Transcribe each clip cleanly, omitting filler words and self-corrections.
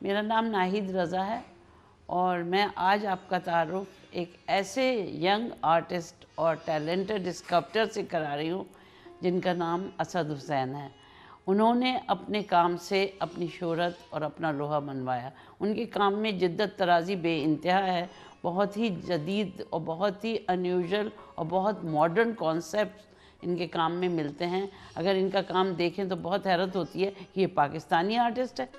मेरा नाम नाहिद रज़ा है और मैं आज आपका तारुफ एक ऐसे यंग आर्टिस्ट और टैलेंटेड स्कल्पटर से करा रही हूँ जिनका नाम असद हुसैन है। उन्होंने अपने काम से अपनी शोहरत और अपना लोहा मनवाया। उनके काम में जिद्दत तराज़ी बेइंतहा है। बहुत ही जदीद और बहुत ही अनयूजुअल और बहुत मॉडर्न कॉन्सेप्ट इनके काम में मिलते हैं। अगर इनका काम देखें तो बहुत हैरत होती है कि ये पाकिस्तानी आर्टिस्ट है।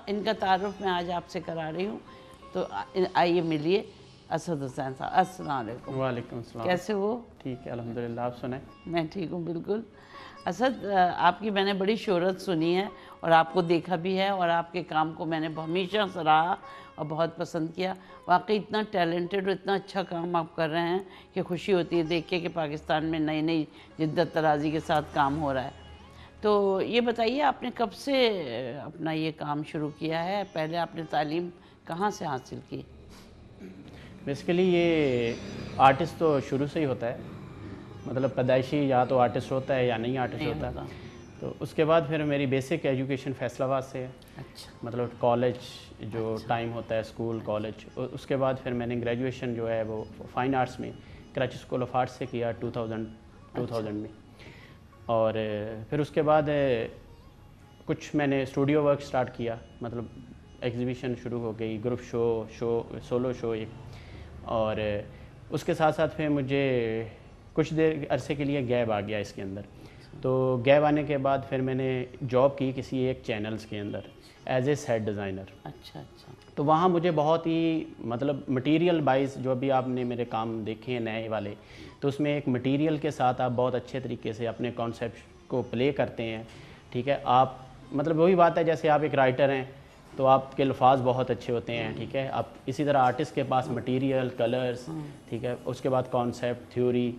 इनका तारुफ मैं आज आपसे करा रही हूँ। तो आइए मिलिए असद हुसैन साहब। अस्सलाम वालेकुम। वालेकुम सलाम। कैसे हो? ठीक है अल्हम्दुलिल्लाह, आप सुनाएं। मैं ठीक हूँ बिल्कुल। असद, आपकी मैंने बड़ी शोहरत सुनी है और आपको देखा भी है और आपके काम को मैंने हमेशा सराहा और बहुत पसंद किया। वाकई इतना टैलेंटेड और इतना अच्छा काम आप कर रहे हैं कि खुशी होती है देख के कि पाकिस्तान में नई नई जिद्दत तराज़ी के साथ काम हो रहा है। तो ये बताइए, आपने कब से अपना ये काम शुरू किया है? पहले आपने तालीम कहाँ से हासिल की? बेसिकली ये आर्टिस्ट तो शुरू से ही होता है, मतलब पैदाइशी या तो आर्टिस्ट होता है या नहीं आर्टिस्ट होता है। तो उसके बाद फिर मेरी बेसिक एजुकेशन फैसलाबाद से है। अच्छा। मतलब कॉलेज जो टाइम होता है, स्कूल कॉलेज, उसके बाद फिर मैंने ग्रेजुएशन जो है वो फ़ाइन आर्ट्स में कराची स्कूल ऑफ आर्ट्स से किया 2000 में। और फिर उसके बाद कुछ मैंने स्टूडियो वर्क स्टार्ट किया, मतलब एग्जीबिशन शुरू हो गई, ग्रुप शो सोलो शो एक। और उसके साथ साथ फिर मुझे कुछ देर अरसे के लिए गैप आ गया इसके अंदर। तो गैप आने के बाद फिर मैंने जॉब की किसी एक चैनल्स के अंदर एज ए सेट डिज़ाइनर। अच्छा अच्छा। तो वहाँ मुझे बहुत ही मतलब मटेरियल वाइज जो अभी आपने मेरे काम देखे हैं नए वाले, तो उसमें एक मटेरियल के साथ आप बहुत अच्छे तरीके से अपने कॉन्सेप्ट को प्ले करते हैं। ठीक है, आप मतलब वही बात है जैसे आप एक राइटर हैं तो आपके अल्फाज बहुत अच्छे होते हैं। ठीक है, आप इसी तरह आर्टिस्ट के पास मटेरियल, कलर्स, ठीक है, उसके बाद कॉन्सेप्ट, थ्योरी,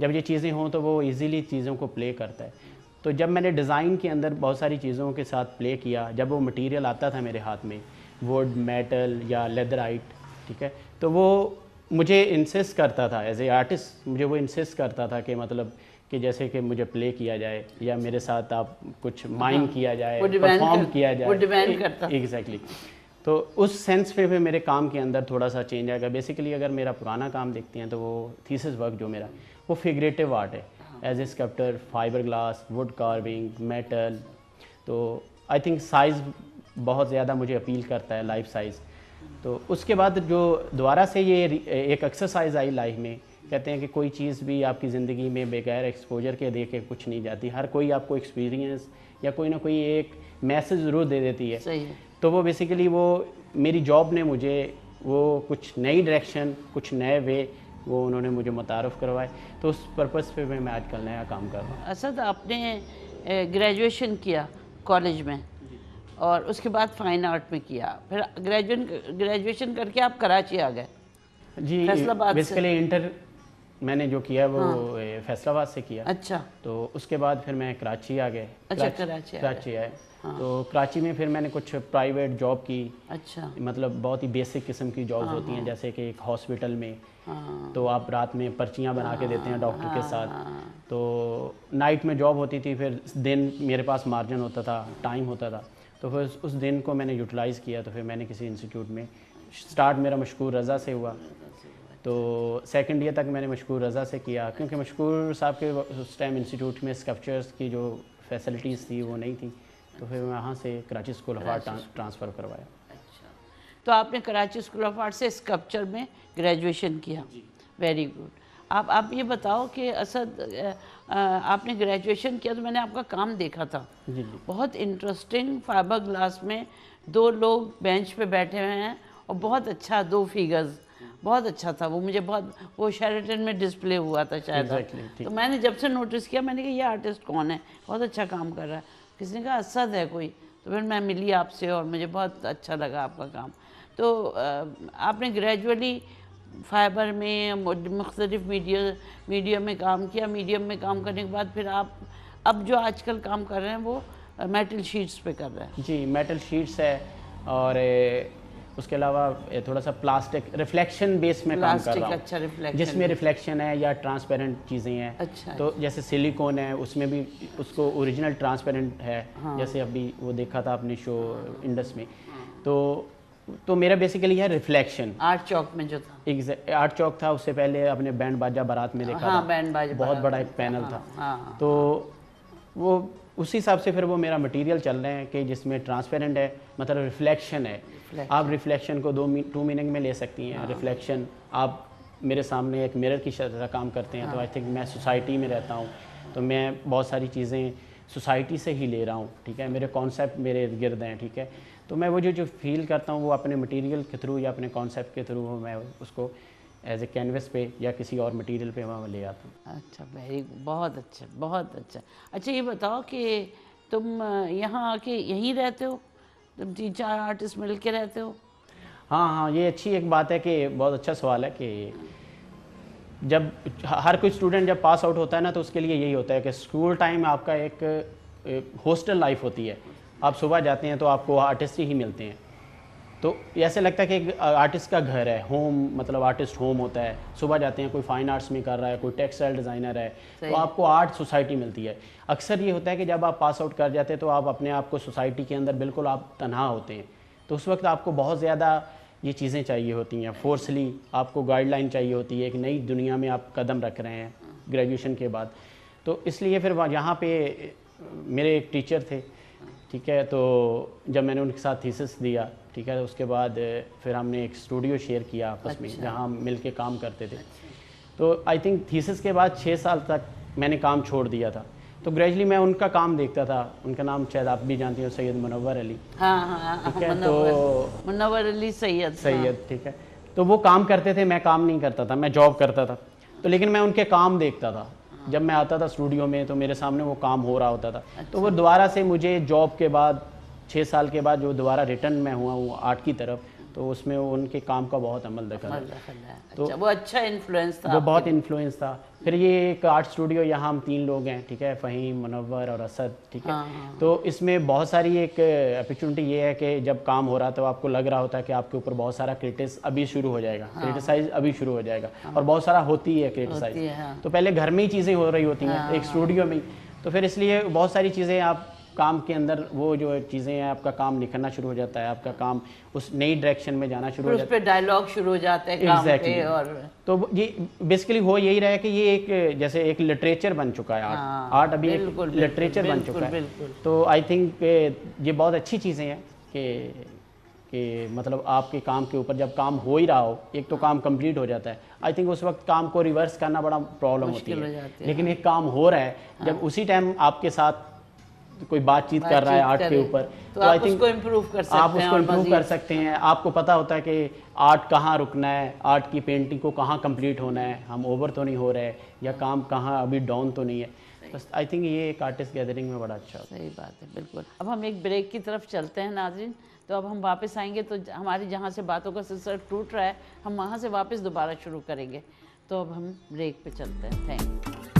जब ये चीज़ें हों तो वो इजीली चीज़ों को प्ले करता है। तो जब मैंने डिज़ाइन के अंदर बहुत सारी चीज़ों के साथ प्ले किया, जब वो मटेरियल आता था मेरे हाथ में, वुड, मेटल या लेदराइट, ठीक है, तो वो मुझे इंसिस्ट करता था एज ए आर्टिस्ट, मुझे वो इंसिस्ट करता था कि मतलब कि जैसे कि मुझे प्ले किया जाए या मेरे साथ आप कुछ माइम किया जाए, परफॉर्म किया जाए। वो डिमांड करता। एग्जैक्टली। तो उस सेंस पे भी मेरे काम के अंदर थोड़ा सा चेंज आएगा। बेसिकली अगर मेरा पुराना काम देखते हैं तो वो थीसिस वर्क जो मेरा वो फिगरेटिव आर्ट है, as a sculptor, fibre glass, wood carving, metal. तो आई थिंक साइज़ बहुत ज़्यादा मुझे अपील करता है, लाइफ साइज़। तो उसके बाद जो दोबारा से ये एक एक्सरसाइज आई लाइफ में, कहते हैं कि कोई चीज़ भी आपकी ज़िंदगी में बगैर एक्सपोजर के दे के कुछ नहीं जाती। हर कोई आपको एक्सपीरियंस या कोई ना कोई एक मैसेज ज़रूर दे देती है। सही है। तो वो बेसिकली वो मेरी जॉब ने मुझे वो कुछ नई डायरेक्शन, कुछ नए वे वो उन्होंने मुझे मुतारफ़ करवाए। तो उस पर्पज़ पे मैं आजकल नया काम कर रहा हूँ। असद, आपने ग्रेजुएशन किया कॉलेज में और उसके बाद फ़ाइन आर्ट में किया, फिर ग्रेजुएशन करके आप कराची आ गए। जी, फैसलाबाद से। बेसिकली इंटर मैंने जो किया वो फैसलाबाद से किया। अच्छा। तो उसके बाद फिर मैं कराची आ गए। अच्छा, कराची आए। तो कराची में फिर मैंने कुछ प्राइवेट जॉब की। अच्छा। मतलब बहुत ही बेसिक किस्म की जॉब्स होती हैं, जैसे कि एक हॉस्पिटल में तो आप रात में पर्चियाँ बना के देते हैं डॉक्टर के साथ। तो नाइट में जॉब होती थी, फिर दिन मेरे पास मार्जिन होता था, टाइम होता था। तो फिर उस दिन को मैंने यूटिलाइज़ किया। तो फिर मैंने किसी इंस्टीट्यूट में स्टार्ट मेरा मशकूर रज़ा से हुआ। तो सेकंड ईयर तक मैंने मशकूर रज़ा से किया, क्योंकि मशकूर साहब के उस टाइम इंस्टीट्यूट में स्कल्पचर्स की जो फैसिलिटीज़ थी वो नहीं थी। तो फिर मैं वहाँ से Karachi school of art transfer करवाया। अच्छा, तो आपने कराची स्कूल ऑफ आर्ट से स्कल्पचर में ग्रेजुएशन किया। Very good. आप ये बताओ कि असद, आपने ग्रेजुएशन किया तो मैंने आपका काम देखा था। जी। बहुत इंटरेस्टिंग, फाइबर ग्लास में 2 लोग बेंच पे बैठे हुए हैं और बहुत अच्छा 2 फिगर्स, बहुत अच्छा था वो। मुझे बहुत, वो शेरेटन में डिस्प्ले हुआ था शायद। तो मैंने जब से नोटिस किया, मैंने कहा ये आर्टिस्ट कौन है, बहुत अच्छा काम कर रहा है। किसी ने कहा असद है कोई, तो फिर मैं मिली आपसे और मुझे बहुत अच्छा लगा आपका काम। तो आपने ग्रेजुअली फाइबर में मुख्तलिफ मीडियम में काम किया। मीडियम में काम करने के बाद फिर आप अब जो आजकल काम कर रहे हैं वो मेटल शीट्स पे कर रहे हैं? जी, मेटल शीट्स है और उसके अलावा थोड़ा सा प्लास्टिक रिफ्लेक्शन बेस में काम कर रहा हूँ। अच्छा, रिफ्लेक्शन जिसमें रिफ्लेक्शन है या ट्रांसपेरेंट चीज़ें हैं। अच्छा, तो जैसे सिलिकॉन है उसमें भी उसको ओरिजिनल ट्रांसपेरेंट है। हाँ। जैसे अभी वो देखा था आपने शो इंडस में। तो मेरा बेसिकली है रिफ्लेक्शन। आर्ट चौक में जो था, आर्ट चौक था, उससे पहले अपने बैंड बाजा बारात में देखा हाँ, था। बैंड बाजा बहुत बारात बड़ा में एक पैनल हाँ, था। हाँ। तो वो उसी हिसाब से फिर वो मेरा मटेरियल चल रहे हैं कि जिसमें ट्रांसपेरेंट है, मतलब रिफ्लेक्शन है। आप रिफ्लेक्शन को टू मीनिंग में ले सकती हैं। रिफ्लेक्शन आप मेरे सामने एक मिरर की तरह काम करते हैं। तो आई थिंक मैं सोसाइटी में रहता हूँ, तो मैं बहुत सारी चीज़ें सोसाइटी से ही ले रहा हूँ, ठीक है। मेरे कॉन्सेप्ट मेरे इर्द गिर्द हैं, ठीक है। तो मैं वो जो फील करता हूँ वो अपने मटेरियल के थ्रू या अपने कॉन्सेप्ट के थ्रू मैं उसको एज ए कैनवस पे या किसी और मटेरियल पे मैं ले आता हूँ। अच्छा, बहुत अच्छा, बहुत अच्छा। अच्छा, ये बताओ कि तुम यहाँ आके यहीं रहते हो? तुम 3-4 आर्टिस्ट मिल के रहते हो? हाँ, ये अच्छी एक बात है कि बहुत अच्छा सवाल है कि जब हर कोई स्टूडेंट जब पास आउट होता है ना, तो उसके लिए यही होता है कि स्कूल टाइम आपका एक हॉस्टल लाइफ होती है। आप सुबह जाते हैं तो आपको आर्टिस्ट ही मिलते हैं। तो ऐसे लगता है कि एक आर्टिस्ट का घर है, होम, मतलब आर्टिस्ट होम होता है। सुबह जाते हैं, कोई फाइन आर्ट्स में कर रहा है, कोई टेक्सटाइल डिज़ाइनर है, तो आपको आर्ट सोसाइटी मिलती है। अक्सर ये होता है कि जब आप पास आउट कर जाते हैं तो आप अपने आप को सोसाइटी के अंदर बिल्कुल आप तन्हा होते हैं। तो उस वक्त आपको बहुत ज़्यादा ये चीज़ें चाहिए होती हैं, फोर्सली आपको गाइडलाइन चाहिए होती है। एक नई दुनिया में आप कदम रख रहे हैं ग्रेजुएशन के बाद। तो इसलिए फिर यहाँ पे मेरे एक टीचर थे, ठीक है। तो जब मैंने उनके साथ थीसिस दिया, ठीक है, उसके बाद फिर हमने एक स्टूडियो शेयर किया आपस में, जहाँ हम मिल के काम करते थे। तो आई थिंक थीसिस के बाद 6 साल तक मैंने काम छोड़ दिया था। तो ग्रेजुअली मैं उनका काम देखता था। उनका नाम शायद आप भी जानती हो, सैयद मुनव्वर अली। हाँ, ठीक है। तो मुनव्वर अली सैयद, ठीक है। तो वो काम करते थे, मैं काम नहीं करता था, मैं जॉब करता था। तो लेकिन मैं उनके काम देखता था। जब मैं आता था स्टूडियो में तो मेरे सामने वो काम हो रहा होता था। तो वो दोबारा से मुझे जॉब के बाद 6 साल के बाद जो दोबारा रिटर्न में हुआ हूँ आर्ट की तरफ, तो उसमें उनके काम का बहुत अमल दखल है। तो अच्छा, वो अच्छा इन्फ्लुएंस था, वो बहुत इन्फ्लुएंस था। फिर ये एक आर्ट स्टूडियो, यहाँ हम 3 लोग हैं, ठीक है, फ़हीम, मुनव्वर और असद, ठीक है। हाँ। तो इसमें बहुत सारी एक अपॉर्चुनिटी ये है कि जब काम हो रहा तो आपको लग रहा होता है कि आपके ऊपर बहुत सारा अभी शुरू हो जाएगा, क्रिटिसाइज अभी शुरू हो जाएगा। और बहुत सारा होती है क्रिटिसाइज। तो पहले घर में ही चीज़ें हो रही होती हैं, एक स्टूडियो में। तो फिर इसलिए बहुत सारी चीज़ें आप काम के अंदर, वो जो चीज़ें हैं, आपका काम निखरना शुरू हो जाता है, आपका काम उस नई डायरेक्शन में जाना शुरू हो जाता है, उस पे डायलॉग शुरू हो जाते हैं काम पे। और तो ये बेसिकली हो यही रहा है कि ये एक जैसे एक लिटरेचर बन चुका है आर्ट। आर्ट अभी एक लिटरेचर बन चुका है। तो आई थिंक ये बहुत अच्छी चीज़ें हैं कि मतलब आपके काम के ऊपर जब काम हो ही रहा हो, एक तो काम कंप्लीट हो जाता है। आई थिंक उस वक्त काम को रिवर्स करना बड़ा प्रॉब्लम होती है। लेकिन एक काम हो रहा है, जब उसी टाइम आपके साथ कोई बातचीत कर रहा है आर्ट के ऊपर, तो आप उसको इम्प्रूव कर सकते हैं। आप उसको इम्प्रूव कर सकते हैं। आपको पता होता है कि आर्ट कहाँ रुकना है, आर्ट की पेंटिंग को कहाँ कंप्लीट होना है, हम ओवर तो नहीं हो रहे या काम कहाँ अभी डाउन तो नहीं है। बस आई थिंक ये एक आर्टिस्ट गैदरिंग में बड़ा अच्छा होता है। सही बात है, बिल्कुल। अब हम एक ब्रेक की तरफ चलते हैं नाज़रीन। तो अब हम वापस आएंगे तो हमारी जहाँ से बातों का सिलसिला टूट रहा है, हम वहाँ से वापस दोबारा शुरू करेंगे। तो अब हम ब्रेक पे चलते हैं। Thank you.